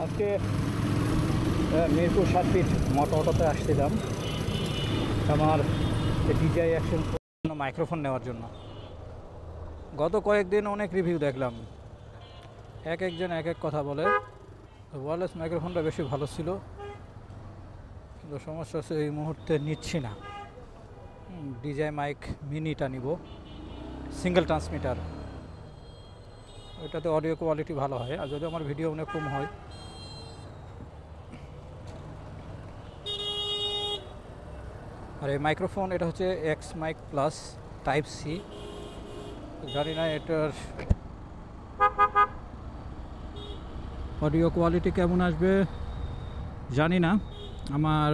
আজকে Mirpur 7 fit motor অটোতে আসছিলাম আমার ডিজাই অ্যাকশন মাইক্রোফোন নেওয়ার জন্য। গত কয়েকদিন অনেক রিভিউ দেখলাম, একজন এক কথা বলে। ওয়্যারলেস মাইক্রোফোনটা বেশি ভালো ছিল, কিন্তু সমস্যা হচ্ছে এই মুহূর্তে নিচ্ছি না। ডিজাই মাইক মিনিটা নিব, সিঙ্গেল ট্রান্সমিটার। ওইটাতে অডিও কোয়ালিটি ভালো হয়, আর যদি আমার ভিডিও অনেক কম হয়। আর এই মাইক্রোফোন এটা হচ্ছে X mic plus type C. জানি না এটার অডিও কোয়ালিটি কেমন আসবে, জানি না। আমার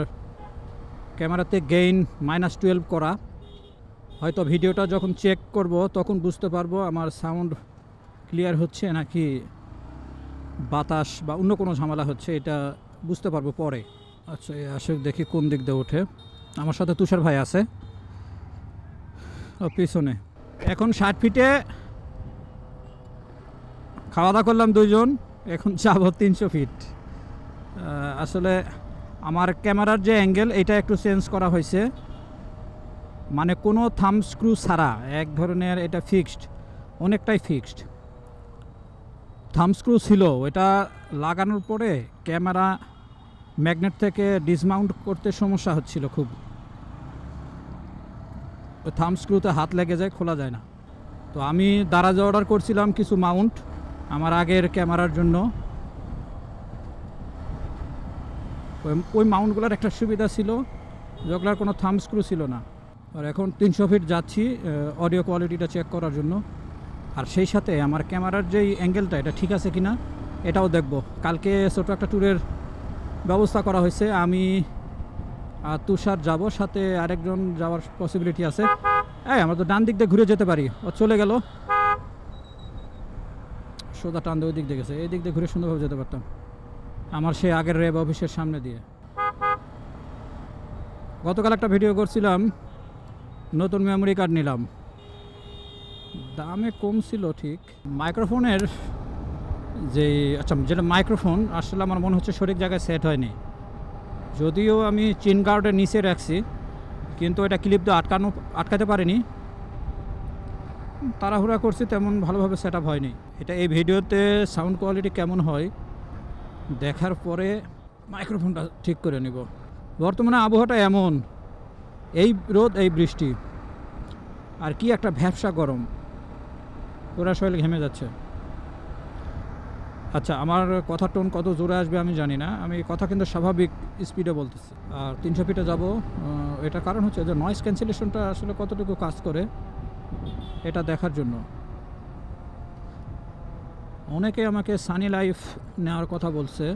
ক্যামেরাতে গেইন -12 করা, হয়তো ভিডিওটা যখন চেক করব তখন বুঝতে পারবো আমার সাউন্ড ক্লিয়ার হচ্ছে নাকি বাতাস বা অন্য কোনো ঝামেলা হচ্ছে, এটা বুঝতে পারবো পরে। আচ্ছা, আসলে দেখি কোন দিক দিয়ে ওঠে। আমার সাথে তুষার ভাই আছে পিছনে। এখন 60 ফিটে খাওয়া দাওয়া করলাম দুইজন, এখন যাব 300 ফিট। আসলে আমার ক্যামেরার যে অ্যাঙ্গেল এটা একটু চেঞ্জ করা হয়েছে, মানে কোনো থাম স্ক্রু ছাড়া এক ধরনের, এটা ফিক্সড, অনেকটাই ফিক্সড। থাম স্ক্রু ছিল, এটা লাগানোর পরে ক্যামেরা ম্যাগনেট থেকে ডিসমাউন্ট করতে সমস্যা হচ্ছিল খুব। ওই থাম স্ক্রুতে হাত লেগে যায়, খোলা যায় না। তো আমি দারাজে অর্ডার করছিলাম কিছু মাউন্ট আমার আগের ক্যামেরার জন্য। ওই মাউন্টগুলোর একটা সুবিধা ছিল, যেগুলোর কোনো থাম স্ক্রু ছিল না। আর এখন 300 ফিট যাচ্ছি অডিও কোয়ালিটিটা চেক করার জন্য। আর সেই সাথে আমার ক্যামেরার যেই অ্যাঙ্গেলটা এটা ঠিক আছে কিনা এটাও দেখব। কালকে ছোটো একটা ট্যুরের ব্যবস্থা করা হয়েছে, আমি আর তুষার যাব, সাথে আরেকজন যাওয়ার পসিবিলিটি আছে। আমরা তো ডান দিক দিয়ে ঘুরে যেতে পারি। ও চলে গেল, সোজা টান দিয়ে ওই দিক দিয়ে গেছে, এই দিক দিয়ে ঘুরে সুন্দরভাবে যেতে পারতাম আমার সেই আগের রেব অফিসের সামনে দিয়ে। গতকাল একটা ভিডিও করছিলাম, নতুন মেমোরি কার্ড নিলাম, দামে কম ছিল ঠিক। মাইক্রোফোনের যেটা মাইক্রোফোন আসলে আমার মনে হচ্ছে সঠিক জায়গায় সেট হয়নি। যদিও আমি চিন গার্ডের নিচে রাখছি, কিন্তু এটা ক্লিপ দিয়ে আটকাতে পারিনি। তাড়াহুড়া করছি, তেমন ভালোভাবে সেট আপ হয়নি। এটা এই ভিডিওতে সাউন্ড কোয়ালিটি কেমন হয় দেখার পরে মাইক্রোফোনটা ঠিক করে নিব। বর্তমানে আবহাওয়াটা এমন, এই রোদ এই বৃষ্টি, আর কি একটা ভ্যাপসা গরম, পুরা শরীর ঘেমে যাচ্ছে। আচ্ছা, আমার কথার টোন কত জোরে আসবে আমি জানি না, আমি কথা কিন্তু স্বাভাবিক স্পিডে বলতেছি। আর 300 ফিটে যাব, এটা কারণ হচ্ছে যে নয়েজ ক্যান্সেলেশনটা আসলে কতটুকু কাজ করে এটা দেখার জন্য। অনেকে আমাকে সানি লাইফ নেওয়ার কথা বলছে,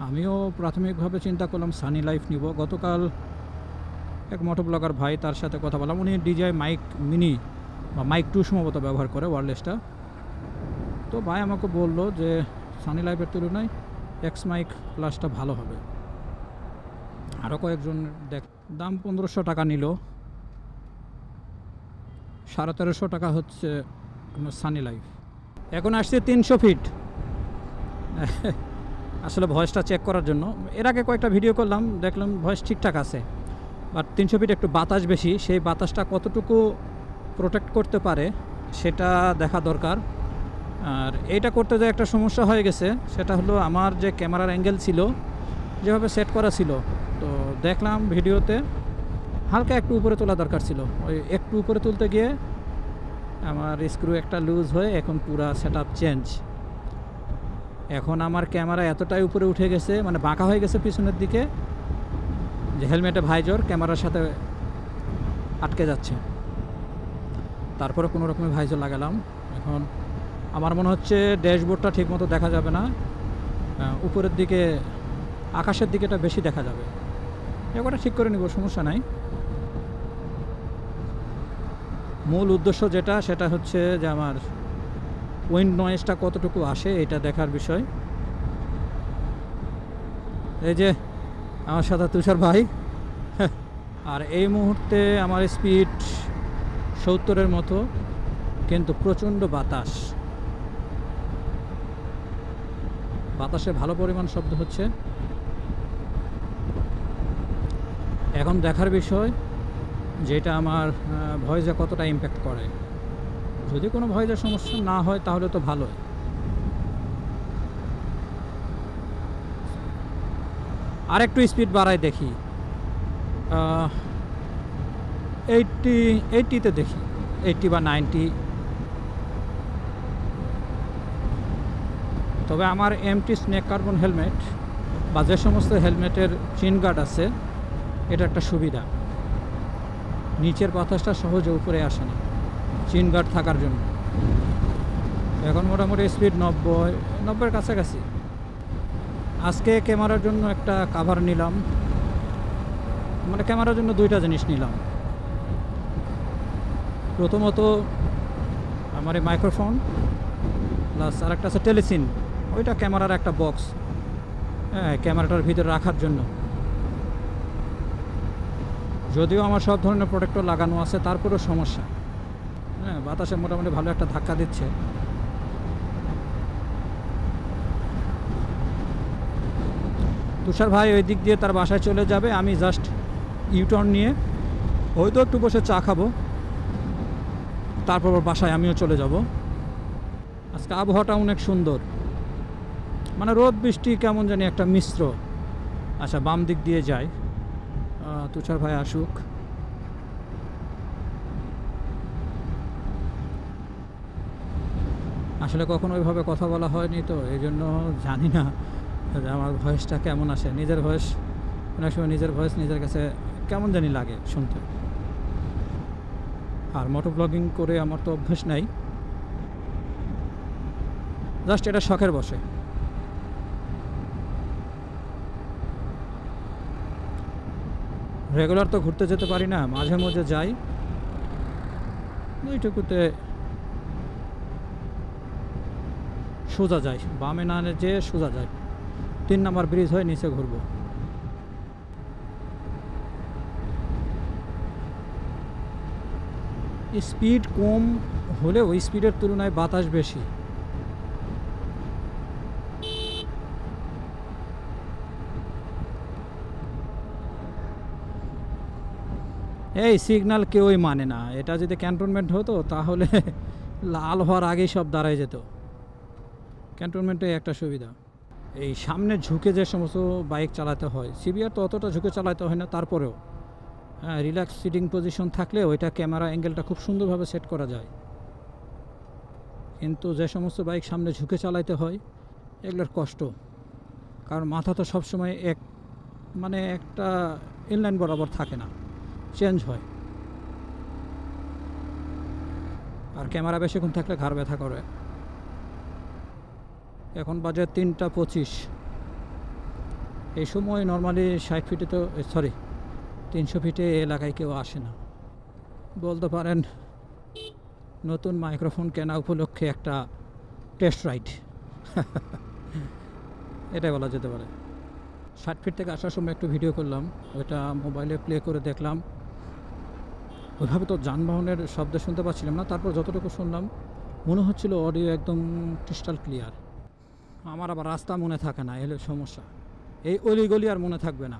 আমিও প্রাথমিকভাবে চিন্তা করলাম সানি লাইফ নিব। গতকাল এক মোটো ব্লগার ভাই, তার সাথে কথা বললাম, উনি ডিজাই মাইক মিনি বা মাইক 2 সম্ভবত ব্যবহার করে, ওয়্যারলেসটা। তো ভাই আমাকে বলল যে সানি লাইফের তুলনায় এক্স মাইক প্লাসটা ভালো হবে। আরও কয়েকজন দাম 1500 টাকা নিল, 1350 টাকা হচ্ছে সানি লাইফ। এখন আসছে 300 ফিট আসলে ভয়েসটা চেক করার জন্য। এর আগে কয়েকটা ভিডিও করলাম, দেখলাম ভয়েস ঠিকঠাক আছে, বাট 300 ফিট একটু বাতাস বেশি, সেই বাতাসটা কতটুকু প্রোটেক্ট করতে পারে সেটা দেখা দরকার। আর এইটা করতে যে একটা সমস্যা হয়ে গেছে, সেটা হলো আমার যে ক্যামেরার অ্যাঙ্গেল ছিল, যেভাবে সেট করা ছিল, তো দেখলাম ভিডিওতে হালকা একটু উপরে তোলা দরকার ছিল। ওই একটু উপরে তুলতে গিয়ে আমার স্ক্রু একটা লুজ হয়ে এখন পুরা সেট আপ চেঞ্জ। এখন আমার ক্যামেরা এতটাই উপরে উঠে গেছে, মানে বাঁকা হয়ে গেছে পিছনের দিকে, যে হেলমেটে ভাইজর ক্যামেরার সাথে আটকে যাচ্ছে। তারপরে কোনো রকমের ভাইজর লাগালাম। এখন আমার মনে হচ্ছে ড্যাশবোর্ডটা ঠিকমতো দেখা যাবে না, উপরের দিকে আকাশের দিকেটা বেশি দেখা যাবে। এবারটা ঠিক করে নিব, সমস্যা নাই। মূল উদ্দেশ্য যেটা, সেটা হচ্ছে যে আমার উইন্ড নয়েজটা কতটুকু আসে এটা দেখার বিষয়। এই যে আমার সাথে তুষার ভাই, আর এই মুহূর্তে আমার স্পিড 70-এর মতো, কিন্তু প্রচণ্ড বাতাস। বাতাসে ভালো পরিমাণ শব্দ হচ্ছে। এখন দেখার বিষয় যেটা আমার ভয়েসে কতটা ইম্প্যাক্ট করে। যদি কোনো ভয়েসের সমস্যা না হয় তাহলে তো ভালোই। আর একটু স্পিড বাড়াই দেখি, 80তে দেখি, 80 বা 90। তবে আমার এমটি স্নেক কার্বন হেলমেট বা যে সমস্ত হেলমেটের চিন গার্ড আছে, এটা একটা সুবিধা, নিচের বাতাসটা সহজে উপরে আসে না চিন গার্ড থাকার জন্য। এখন মোটামুটি স্পিড 90-90-এর কাছাকাছি। আজকে ক্যামেরার জন্য একটা কাভার নিলাম, মানে ক্যামেরার জন্য দুইটা জিনিস নিলাম। প্রথমত আমার এই মাইক্রোফোন, প্লাস আরেকটা আছে টেলিসিন, ওইটা ক্যামেরার একটা বক্স, হ্যাঁ, ক্যামেরাটার ভিতরে রাখার জন্য। যদিও আমার সব ধরনের প্রোটেক্টর লাগানো আছে, তারপরেও সমস্যা। হ্যাঁ, বাতাসে মোটামুটি ভালো একটা ধাক্কা দিচ্ছে। তুষার ভাই ওই দিক দিয়ে তার বাসায় চলে যাবে, আমি জাস্ট ইউটার্ন নিয়ে হয়তো একটু বসে চা খাবো, তারপর বাসায় আমিও চলে যাব। আজকে আবহাওয়াটা অনেক সুন্দর, মানে রোদ বৃষ্টি কেমন জানি একটা মিশ্র। আচ্ছা, বাম দিক দিয়ে যাই, তুষার ভাই আসুক। আসলে কখনো ওইভাবে কথা বলা হয়নি, তো এই জন্য জানি না যে আমার ভয়েসটা কেমন আসে। নিজের ভয়েস অনেক সময় নিজের ভয়েস নিজের কাছে কেমন জানি লাগে শুনতে। আর মোটো ব্লগিং করে আমার তো অভ্যাস নাই, জাস্ট এটা শখের বসে। রেগুলার তো ঘুরতে যেতে পারি না, মাঝে মাঝে যাই, ওইটুকুতে সোজা যায়, বামে না যেয়ে সোজা যায়, 3 নম্বর ব্রিজ হয়ে নিচে ঘুরবো। স্পিড কম হলেও স্পিডের তুলনায় বাতাস বেশি। এই সিগন্যাল কেউই মানে না। এটা যদি ক্যান্টনমেন্ট হতো তাহলে লাল হওয়ার আগেই সব দাঁড়ায় যেত। ক্যান্টনমেন্টে একটা সুবিধা, এই সামনে ঝুঁকে যে সমস্ত বাইক চালাতে হয়, সিবিআর তো অতটা ঝুঁকে চালাতে হয় না, তারপরেও হ্যাঁ, রিল্যাক্স সিটিং পজিশন থাকলে ওইটা ক্যামেরা অ্যাঙ্গেলটা খুব সুন্দরভাবে সেট করা যায়। কিন্তু যে সমস্ত বাইক সামনে ঝুঁকে চালাতে হয়, এগুলোর কষ্ট, কারণ মাথা তো সবসময় মানে একটা ইনলাইন বরাবর থাকে না, চেঞ্জ হয়। আর ক্যামেরা বেশিক্ষণ থাকলে ঘাড় ব্যথা করে। এখন বাজে 3টা 25। এই সময় নর্মালি 60 ফিটে তো, সরি 300 ফিটে এলাকায় কেউ আসে না। বলতে পারেন নতুন মাইক্রোফোন কেনা উপলক্ষে একটা টেস্ট রাইড এটাই বলা যেতে পারে। 60 ফিট থেকে আসার সময় একটু ভিডিও করলাম, ওইটা মোবাইলে প্লে করে দেখলাম। ওইভাবে তো যানবাহনের শব্দ শুনতে পাচ্ছিলাম না, তারপর যতটুকু শুনলাম মনে হচ্ছিল অডিও একদম ক্রিস্টাল ক্লিয়ার। আমার আবার রাস্তা মনে থাকে না, এলে সমস্যা। এই অলিগলি আর মনে থাকবে না।